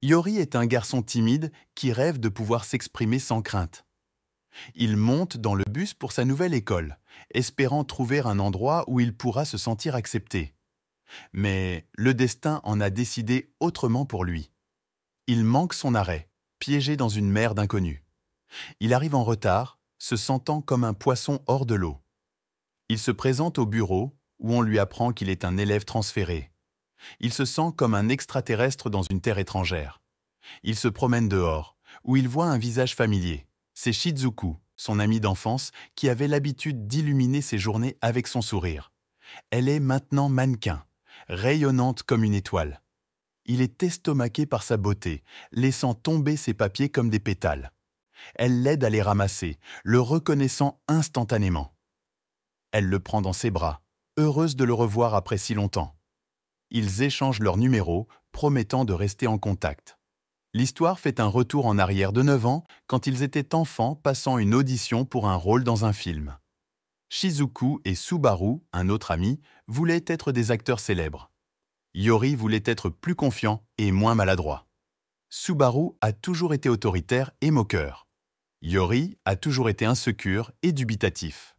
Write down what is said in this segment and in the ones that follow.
Yori est un garçon timide qui rêve de pouvoir s'exprimer sans crainte. Il monte dans le bus pour sa nouvelle école, espérant trouver un endroit où il pourra se sentir accepté. Mais le destin en a décidé autrement pour lui. Il manque son arrêt, piégé dans une mer d'inconnus. Il arrive en retard, se sentant comme un poisson hors de l'eau. Il se présente au bureau où on lui apprend qu'il est un élève transféré. Il se sent comme un extraterrestre dans une terre étrangère. Il se promène dehors, où il voit un visage familier. C'est Shizuku, son amie d'enfance, qui avait l'habitude d'illuminer ses journées avec son sourire. Elle est maintenant mannequin, rayonnante comme une étoile. Il est estomaqué par sa beauté, laissant tomber ses papiers comme des pétales. Elle l'aide à les ramasser, le reconnaissant instantanément. Elle le prend dans ses bras, heureuse de le revoir après si longtemps. Ils échangent leurs numéros, promettant de rester en contact. L'histoire fait un retour en arrière de 9 ans, quand ils étaient enfants passant une audition pour un rôle dans un film. Shizuku et Subaru, un autre ami, voulaient être des acteurs célèbres. Yori voulait être plus confiant et moins maladroit. Subaru a toujours été autoritaire et moqueur. Yori a toujours été insécure et dubitatif.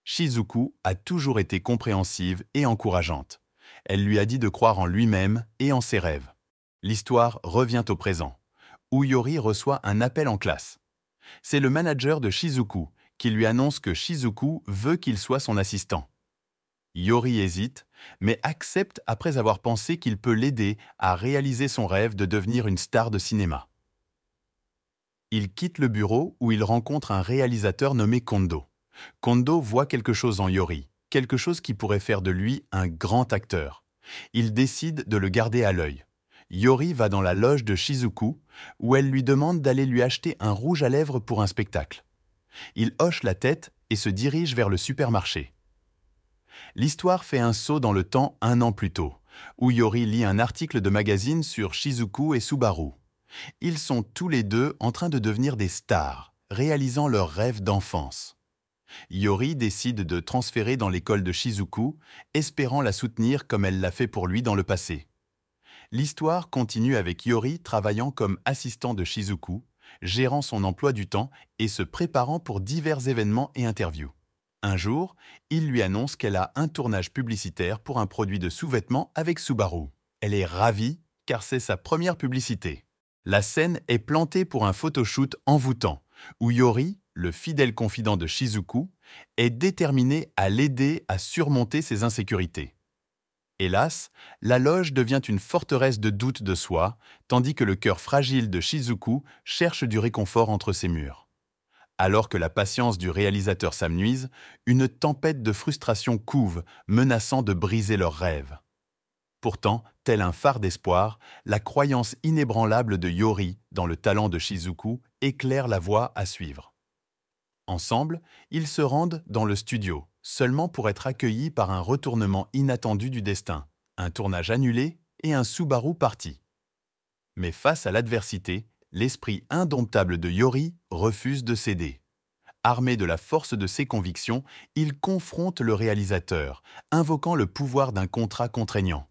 Shizuku a toujours été compréhensive et encourageante. Elle lui a dit de croire en lui-même et en ses rêves. L'histoire revient au présent, où Yori reçoit un appel en classe. C'est le manager de Shizuku qui lui annonce que Shizuku veut qu'il soit son assistant. Yori hésite, mais accepte après avoir pensé qu'il peut l'aider à réaliser son rêve de devenir une star de cinéma. Il quitte le bureau où il rencontre un réalisateur nommé Kondo. Kondo voit quelque chose en Yori, quelque chose qui pourrait faire de lui un grand acteur. Il décide de le garder à l'œil. Yori va dans la loge de Shizuku, où elle lui demande d'aller lui acheter un rouge à lèvres pour un spectacle. Il hoche la tête et se dirige vers le supermarché. L'histoire fait un saut dans le temps 1 an plus tôt, où Yori lit un article de magazine sur Shizuku et Subaru. Ils sont tous les deux en train de devenir des stars, réalisant leurs rêves d'enfance. Yori décide de transférer dans l'école de Shizuku, espérant la soutenir comme elle l'a fait pour lui dans le passé. L'histoire continue avec Yori travaillant comme assistant de Shizuku, gérant son emploi du temps et se préparant pour divers événements et interviews. Un jour, il lui annonce qu'elle a un tournage publicitaire pour un produit de sous-vêtements avec Subaru. Elle est ravie car c'est sa première publicité. La scène est plantée pour un photoshoot envoûtant, où Yori, le fidèle confident de Shizuku, est déterminé à l'aider à surmonter ses insécurités. Hélas, la loge devient une forteresse de doute de soi, tandis que le cœur fragile de Shizuku cherche du réconfort entre ses murs. Alors que la patience du réalisateur s'amenuise, une tempête de frustration couve, menaçant de briser leurs rêves. Pourtant, tel un phare d'espoir, la croyance inébranlable de Yori dans le talent de Shizuku éclaire la voie à suivre. Ensemble, ils se rendent dans le studio, seulement pour être accueillis par un retournement inattendu du destin, un tournage annulé et un Subaru parti. Mais face à l'adversité, l'esprit indomptable de Yori refuse de céder. Armé de la force de ses convictions, il confronte le réalisateur, invoquant le pouvoir d'un contrat contraignant.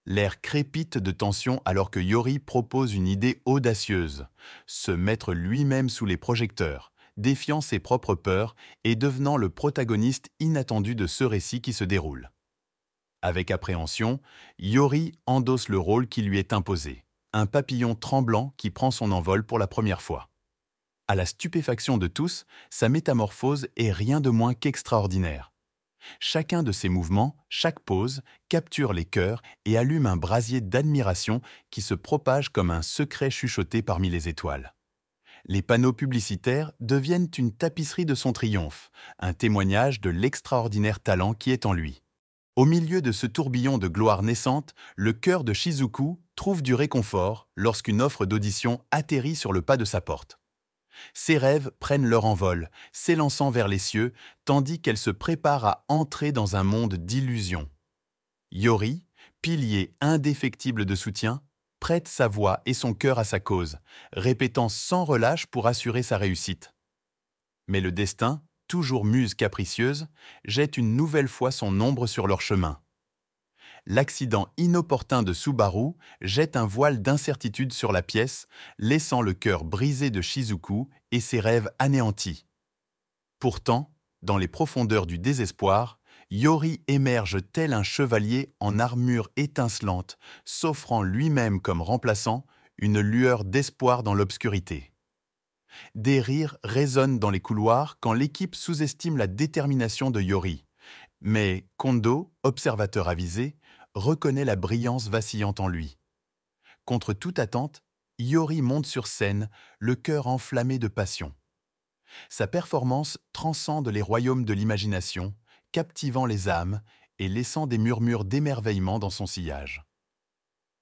L'air crépite de tension alors que Yori propose une idée audacieuse, se mettre lui-même sous les projecteurs, défiant ses propres peurs et devenant le protagoniste inattendu de ce récit qui se déroule. Avec appréhension, Yori endosse le rôle qui lui est imposé, un papillon tremblant qui prend son envol pour la première fois. À la stupéfaction de tous, sa métamorphose est rien de moins qu'extraordinaire. Chacun de ses mouvements, chaque pose, capture les cœurs et allume un brasier d'admiration qui se propage comme un secret chuchoté parmi les étoiles. Les panneaux publicitaires deviennent une tapisserie de son triomphe, un témoignage de l'extraordinaire talent qui est en lui. Au milieu de ce tourbillon de gloire naissante, le cœur de Shizuku trouve du réconfort lorsqu'une offre d'audition atterrit sur le pas de sa porte. Ses rêves prennent leur envol, s'élançant vers les cieux, tandis qu'elle se prépare à entrer dans un monde d'illusions. Yori, pilier indéfectible de soutien, prête sa voix et son cœur à sa cause, répétant sans relâche pour assurer sa réussite. Mais le destin, toujours muse capricieuse, jette une nouvelle fois son ombre sur leur chemin. l'accident inopportun de Subaru jette un voile d'incertitude sur la pièce, laissant le cœur brisé de Shizuku et ses rêves anéantis. Pourtant, dans les profondeurs du désespoir, Yori émerge tel un chevalier en armure étincelante, s'offrant lui-même comme remplaçant une lueur d'espoir dans l'obscurité. Des rires résonnent dans les couloirs quand l'équipe sous-estime la détermination de Yori. Mais Kondo, observateur avisé, reconnaît la brillance vacillante en lui. Contre toute attente, Yori monte sur scène, le cœur enflammé de passion. Sa performance transcende les royaumes de l'imagination, captivant les âmes et laissant des murmures d'émerveillement dans son sillage.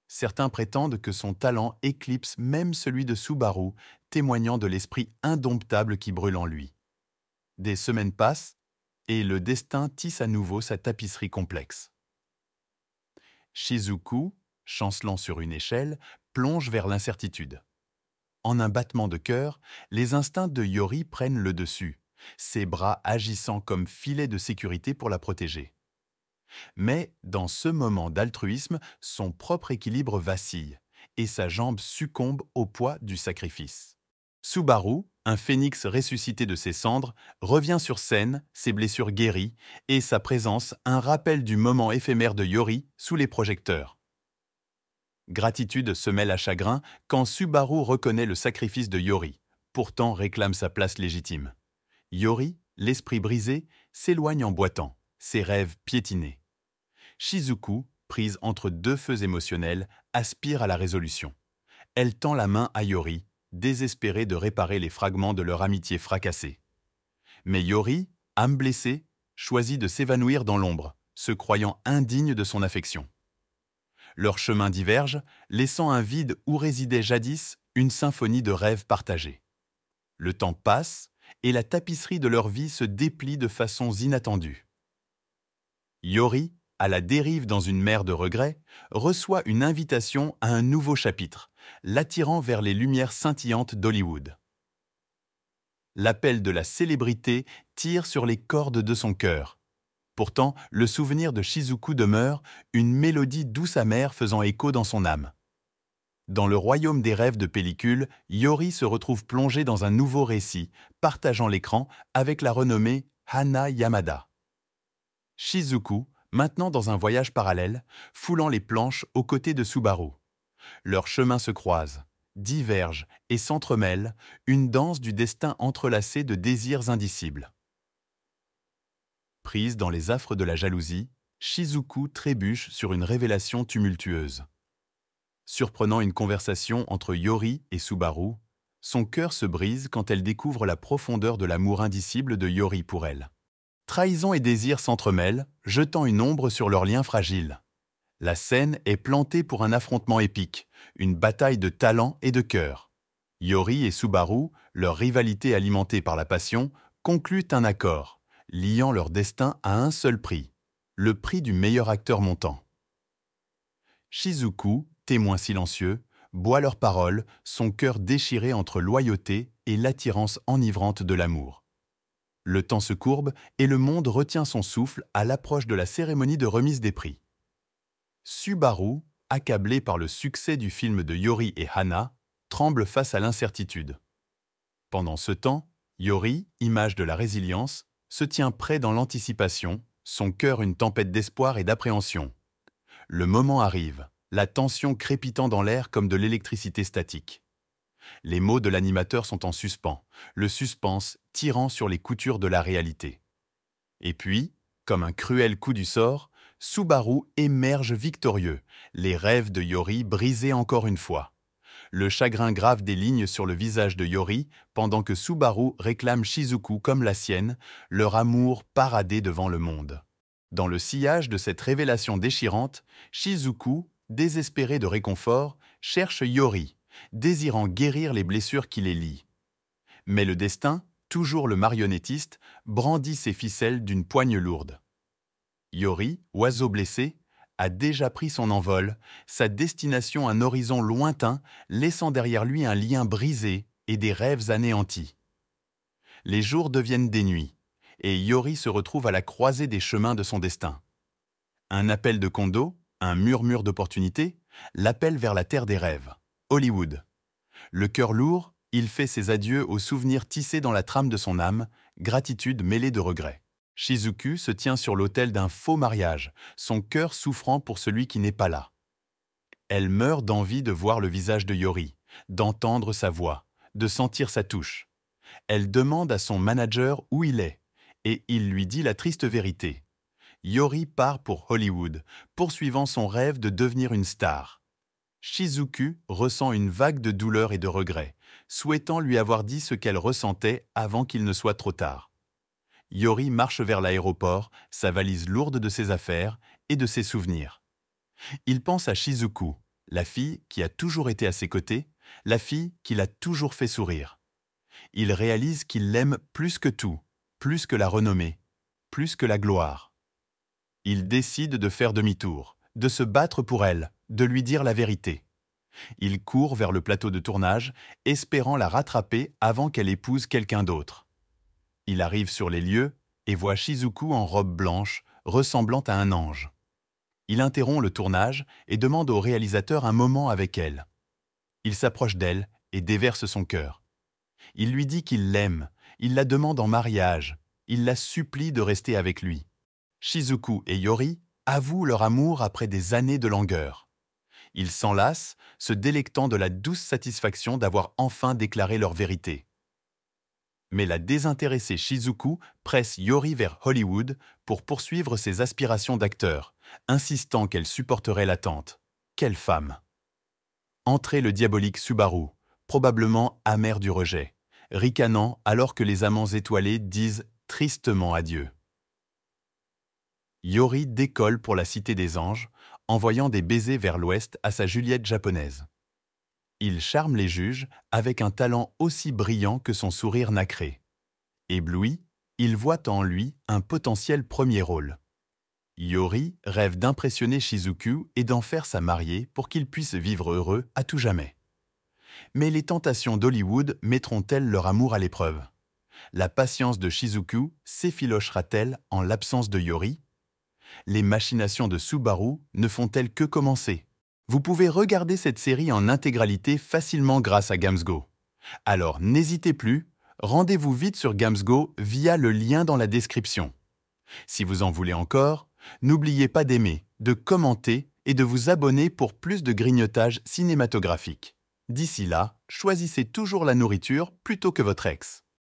Certains prétendent que son talent éclipse même celui de Subaru, témoignant de l'esprit indomptable qui brûle en lui. Des semaines passent, et le destin tisse à nouveau sa tapisserie complexe. Shizuku, chancelant sur une échelle, plonge vers l'incertitude. En un battement de cœur, les instincts de Yori prennent le dessus, ses bras agissant comme filet de sécurité pour la protéger. Mais, dans ce moment d'altruisme, son propre équilibre vacille, et sa jambe succombe au poids du sacrifice. Subaru, un phénix ressuscité de ses cendres, revient sur scène, ses blessures guéries, et sa présence un rappel du moment éphémère de Yori sous les projecteurs. Gratitude se mêle à chagrin quand Subaru reconnaît le sacrifice de Yori, pourtant réclame sa place légitime. Yori, l'esprit brisé, s'éloigne en boitant, ses rêves piétinés. Shizuku, prise entre deux feux émotionnels, aspire à la résolution. Elle tend la main à Yori, désespérée de réparer les fragments de leur amitié fracassée. Mais Yori, âme blessée, choisit de s'évanouir dans l'ombre, se croyant indigne de son affection. Leurs chemins divergent, laissant un vide où résidait jadis une symphonie de rêves partagés. Le temps passe, et la tapisserie de leur vie se déplie de façons inattendues. Yori, à la dérive dans une mer de regrets, reçoit une invitation à un nouveau chapitre, l'attirant vers les lumières scintillantes d'Hollywood. L'appel de la célébrité tire sur les cordes de son cœur. Pourtant, le souvenir de Shizuku demeure, une mélodie douce amère faisant écho dans son âme. Dans le royaume des rêves de pellicule, Yori se retrouve plongé dans un nouveau récit, partageant l'écran avec la renommée Hana Yamada. Shizuku, maintenant dans un voyage parallèle, foulant les planches aux côtés de Subaru. Leurs chemins se croisent, divergent et s'entremêlent, une danse du destin entrelacée de désirs indicibles. Prise dans les affres de la jalousie, Shizuku trébuche sur une révélation tumultueuse. Surprenant une conversation entre Yori et Subaru, son cœur se brise quand elle découvre la profondeur de l'amour indicible de Yori pour elle. Trahison et désir s'entremêlent, jetant une ombre sur leur lien fragile. La scène est plantée pour un affrontement épique, une bataille de talent et de cœur. Yori et Subaru, leur rivalité alimentée par la passion, concluent un accord, liant leur destin à un seul prix, le prix du meilleur acteur montant. Shizuku, témoin silencieux, boit leurs paroles, son cœur déchiré entre loyauté et l'attirance enivrante de l'amour. Le temps se courbe et le monde retient son souffle à l'approche de la cérémonie de remise des prix. Subaru, accablé par le succès du film de Yori et Hana, tremble face à l'incertitude. Pendant ce temps, Yori, image de la résilience, se tient prêt dans l'anticipation, son cœur une tempête d'espoir et d'appréhension. Le moment arrive, la tension crépitant dans l'air comme de l'électricité statique. Les mots de l'animateur sont en suspens, le suspense tirant sur les coutures de la réalité. Et puis, comme un cruel coup du sort, Subaru émerge victorieux, les rêves de Yori brisés encore une fois. Le chagrin grave des lignes sur le visage de Yori pendant que Subaru réclame Shizuku comme la sienne, leur amour paradé devant le monde. Dans le sillage de cette révélation déchirante, Shizuku, désespéré de réconfort, cherche Yori, désirant guérir les blessures qui les lient. Mais le destin, toujours le marionnettiste, brandit ses ficelles d'une poigne lourde. Yori, oiseau blessé, a déjà pris son envol, sa destination un horizon lointain, laissant derrière lui un lien brisé et des rêves anéantis. Les jours deviennent des nuits, et Yori se retrouve à la croisée des chemins de son destin. Un appel de Kondo, Un murmure d'opportunité l'appelle vers la terre des rêves, Hollywood. Le cœur lourd, il fait ses adieux aux souvenirs tissés dans la trame de son âme, gratitude mêlée de regret. Shizuku se tient sur l'autel d'un faux mariage, son cœur souffrant pour celui qui n'est pas là. Elle meurt d'envie de voir le visage de Yori, d'entendre sa voix, de sentir sa touche. Elle demande à son manager où il est, et il lui dit la triste vérité. Yori part pour Hollywood, poursuivant son rêve de devenir une star. Shizuku ressent une vague de douleur et de regret, souhaitant lui avoir dit ce qu'elle ressentait avant qu'il ne soit trop tard. Yori marche vers l'aéroport, sa valise lourde de ses affaires et de ses souvenirs. Il pense à Shizuku, la fille qui a toujours été à ses côtés, la fille qui l'a toujours fait sourire. Il réalise qu'il l'aime plus que tout, plus que la renommée, plus que la gloire. Il décide de faire demi-tour, de se battre pour elle, de lui dire la vérité. Il court vers le plateau de tournage, espérant la rattraper avant qu'elle épouse quelqu'un d'autre. Il arrive sur les lieux et voit Shizuku en robe blanche, ressemblant à un ange. Il interrompt le tournage et demande au réalisateur un moment avec elle. Il s'approche d'elle et déverse son cœur. Il lui dit qu'il l'aime, il la demande en mariage, il la supplie de rester avec lui. Shizuku et Yori avouent leur amour après des années de langueur. Ils s'enlacent, se délectant de la douce satisfaction d'avoir enfin déclaré leur vérité. Mais la désintéressée Shizuku presse Yori vers Hollywood pour poursuivre ses aspirations d'acteur, insistant qu'elle supporterait l'attente. Quelle femme! Entrait le diabolique Subaru, probablement amer du rejet, ricanant alors que les amants étoilés disent tristement adieu. Yori décolle pour la Cité des Anges, envoyant des baisers vers l'ouest à sa Juliette japonaise. Il charme les juges avec un talent aussi brillant que son sourire nacré. Ébloui, il voit en lui un potentiel premier rôle. Yori rêve d'impressionner Shizuku et d'en faire sa mariée pour qu'ils puissent vivre heureux à tout jamais. Mais les tentations d'Hollywood mettront-elles leur amour à l'épreuve? La patience de Shizuku s'effilochera-t-elle en l'absence de Yori? Les machinations de Subaru ne font-elles que commencer? Vous pouvez regarder cette série en intégralité facilement grâce à Gamsgo. Alors n'hésitez plus, rendez-vous vite sur Gamsgo via le lien dans la description. Si vous en voulez encore, n'oubliez pas d'aimer, de commenter et de vous abonner pour plus de grignotage cinématographique. D'ici là, choisissez toujours la nourriture plutôt que votre ex.